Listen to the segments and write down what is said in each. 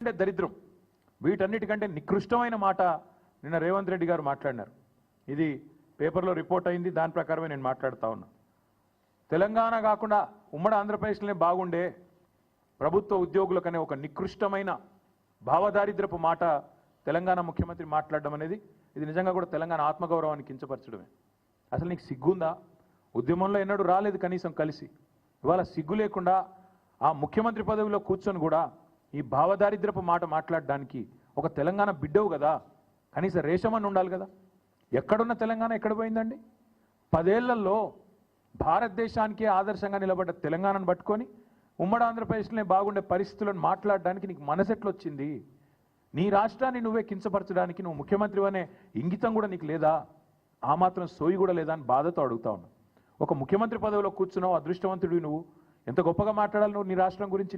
అంటే దరిద్రం. వీటన్నిటికంటే నికృష్టమైన మాట నిన్న రేవంత్ రెడ్డి గారు మాట్లాడినారు. ఇది పేపర్లో రిపోర్ట్ అయింది, దాని ప్రకారమే నేను మాట్లాడుతా ఉన్నా. తెలంగాణ కాకుండా ఉమ్మడి ఆంధ్రప్రదేశ్లోనే బాగుండే ప్రభుత్వ ఉద్యోగులకనే ఒక నికృష్టమైన భావదారిద్రపు మాట తెలంగాణ ముఖ్యమంత్రి మాట్లాడడం అనేది ఇది నిజంగా కూడా తెలంగాణ ఆత్మగౌరవాన్ని కించపరచడమే. అసలు నీకు సిగ్గుందా? ఉద్యమంలో ఎన్నడూ రాలేదు కనీసం కలిసి. ఇవాళ సిగ్గు లేకుండా ఆ ముఖ్యమంత్రి పదవిలో కూర్చొని కూడా ఈ భావదారిద్రపు మాట మాట్లాడడానికి ఒక తెలంగాణ బిడ్డవు కదా, కనీసం రేషమని ఉండాలి కదా. ఎక్కడున్న తెలంగాణ ఎక్కడ పోయిందండి? 10 ఏళ్లలో భారతదేశానికే ఆదర్శంగా నిలబడ్డ తెలంగాణను పట్టుకొని ఉమ్మడి ఆంధ్రప్రదేశ్లోనే బాగుండే పరిస్థితులను మాట్లాడడానికి నీకు మనసెట్లొచ్చింది? నీ రాష్ట్రాన్ని నువ్వే కించపరచడానికి నువ్వు ముఖ్యమంత్రి అనే ఇంగితం కూడా నీకు లేదా? ఆ మాత్రం సోయి కూడా లేదా అని బాధతో అడుగుతా ఉన్నా. ఒక ముఖ్యమంత్రి పదవిలో కూర్చున్నావు, అదృష్టవంతుడివి నువ్వు. ఎంత గొప్పగా మాట్లాడాలి నువ్వు నీ రాష్ట్రం గురించి,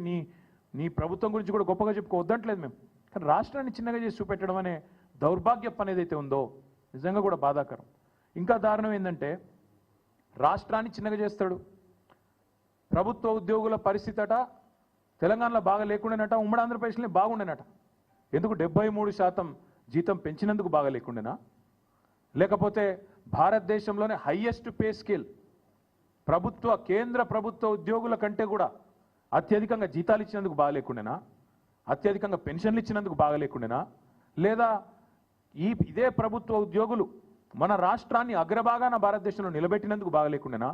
నీ ప్రభుత్వం గురించి కూడా గొప్పగా చెప్పుకోవద్దంటలేదు మేము. కానీ రాష్ట్రాన్ని చిన్నగా చేసి చూపెట్టడం అనే దౌర్భాగ్యం అనేది ఉందో నిజంగా కూడా బాధాకరం. ఇంకా దారుణం ఏంటంటే రాష్ట్రాన్ని చిన్నగా చేస్తాడు. ప్రభుత్వ ఉద్యోగుల పరిస్థితి అట తెలంగాణలో బాగా లేకుండానట, ఉమ్మడి ఆంధ్రప్రదేశ్లో బాగుండేనట. ఎందుకు 73% జీతం పెంచినందుకు బాగా లేకుండేనా? లేకపోతే భారతదేశంలోనే హైయెస్ట్ పే స్కేల్ కేంద్ర ప్రభుత్వ ఉద్యోగుల కంటే కూడా అత్యధికంగా జీతాలు ఇచ్చినందుకు బాగా లేకుండేనా? అత్యధికంగా పెన్షన్లు ఇచ్చినందుకు బాగా లేకుండేనా? లేదా ఇదే ప్రభుత్వ ఉద్యోగులు మన రాష్ట్రాన్ని అగ్రభాగాన భారతదేశంలో నిలబెట్టినందుకు బాగా లేకుండేనా?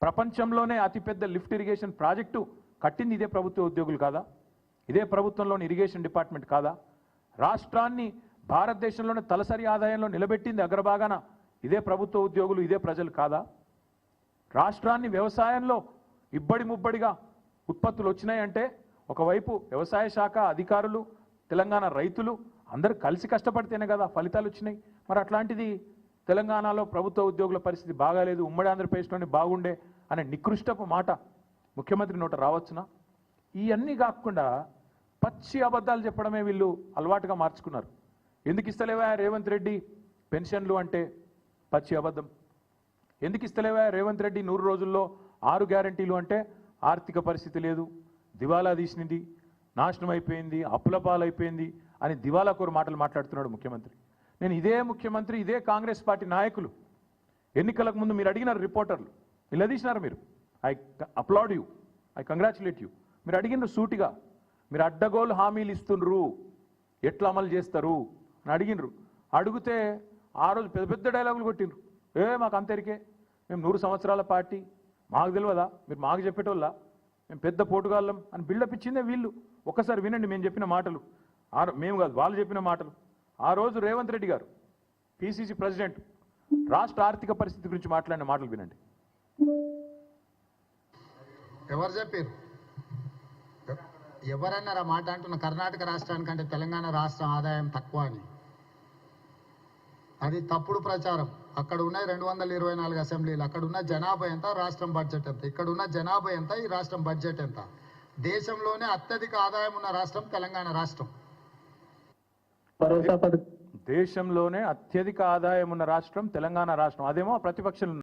ప్రపంచంలోనే అతిపెద్ద లిఫ్ట్ ఇరిగేషన్ ప్రాజెక్టు కట్టింది ఇదే ప్రభుత్వ ఉద్యోగులు కాదా? ఇదే ప్రభుత్వంలోని ఇరిగేషన్ డిపార్ట్మెంట్ కాదా? రాష్ట్రాన్ని భారతదేశంలోనే తలసరి ఆదాయంలో నిలబెట్టింది అగ్రభాగాన ఇదే ప్రభుత్వ ఉద్యోగులు, ఇదే ప్రజలు కాదా? రాష్ట్రాన్ని వ్యవసాయంలో ఇబ్బడి ముబ్బడిగా ఉత్పత్తులు వచ్చినాయంటే ఒకవైపు వ్యవసాయ శాఖ అధికారులు, తెలంగాణ రైతులు అందరూ కలిసి కష్టపడితేనే కదా ఫలితాలు వచ్చినాయి. మరి అట్లాంటిది తెలంగాణలో ప్రభుత్వ ఉద్యోగుల పరిస్థితి బాగాలేదు, ఉమ్మడి ఆంధ్రప్రదేశ్లోనే బాగుండే అనే నికృష్టపు మాట ముఖ్యమంత్రి నోట రావచ్చునా? ఇవన్నీ కాకుండా పచ్చి అబద్ధాలు చెప్పడమే వీళ్ళు అలవాటుగా మార్చుకున్నారు. ఎందుకు ఇస్తలేవా రేవంత్ రెడ్డి పెన్షన్లు అంటే పచ్చి అబద్ధం. ఎందుకు ఇస్తలేవా రేవంత్ రెడ్డి 100 రోజుల్లో 6 గ్యారంటీలు అంటే ఆర్థిక పరిస్థితి లేదు, దివాలా తీసినది, నాశనం అయిపోయింది, అప్పుల పాలైపోయింది అని దివాలా కోరు మాటలు మాట్లాడుతున్నాడు ముఖ్యమంత్రి. నేను ఇదే ముఖ్యమంత్రి, ఇదే కాంగ్రెస్ పార్టీ నాయకులు ఎన్నికలకు ముందు మీరు అడిగినారు, రిపోర్టర్లు నిలదీసినారు. మీరు I applaud you, I congratulate you. మీరు అడిగినారు సూటిగా, మీరు అడ్డగోలు హామీలు ఇస్తుండ్రు, ఎట్లా అమలు చేస్తారు అని అడిగినరు. అడిగితే ఆ రోజు పెద్ద పెద్ద డైలాగులు కొట్టిండ్రు. మాకు అంతరికే, మేము 100 సంవత్సరాల పార్టీ, మాకు తెలియదా, మీరు మాకు చెప్పేటోళ్ళ, మేము పెద్ద పోటుగాళ్ళం అని బిల్డప్ ఇచ్చిందే వీళ్ళు. ఒక్కసారి వినండి మేము చెప్పిన మాటలు, మేము కాదు వాళ్ళు చెప్పిన మాటలు. ఆ రోజు రేవంత్ రెడ్డి గారు పిసిసి ప్రెసిడెంట్ రాష్ట్ర ఆర్థిక పరిస్థితి గురించి మాట్లాడిన మాటలు వినండి. ఎవరు చెప్పారు? ఎవరన్నారా మాట అంటున్న? కర్ణాటక రాష్ట్రానికంటే తెలంగాణ రాష్ట్రం ఆదాయం తక్కువ అని. అది తప్పుడు ప్రచారం. అక్కడ ఉన్నాయి 224 అసెంబ్లీలు, అక్కడ ఉన్న జనాభా ఎంత, రాష్ట్రం బడ్జెట్ ఎంత. ఇక్కడ ఉన్న జనాభా ఎంత, ఈ రాష్ట్రం బడ్జెట్ ఎంత. దేశంలోనే అత్యధిక ఆదాయం ఉన్న రాష్ట్రం తెలంగాణ రాష్ట్రం. దేశంలోనే అత్యధిక ఆదాయం ఉన్న రాష్ట్రం తెలంగాణ రాష్ట్రం. అదేమో ప్రతిపక్షం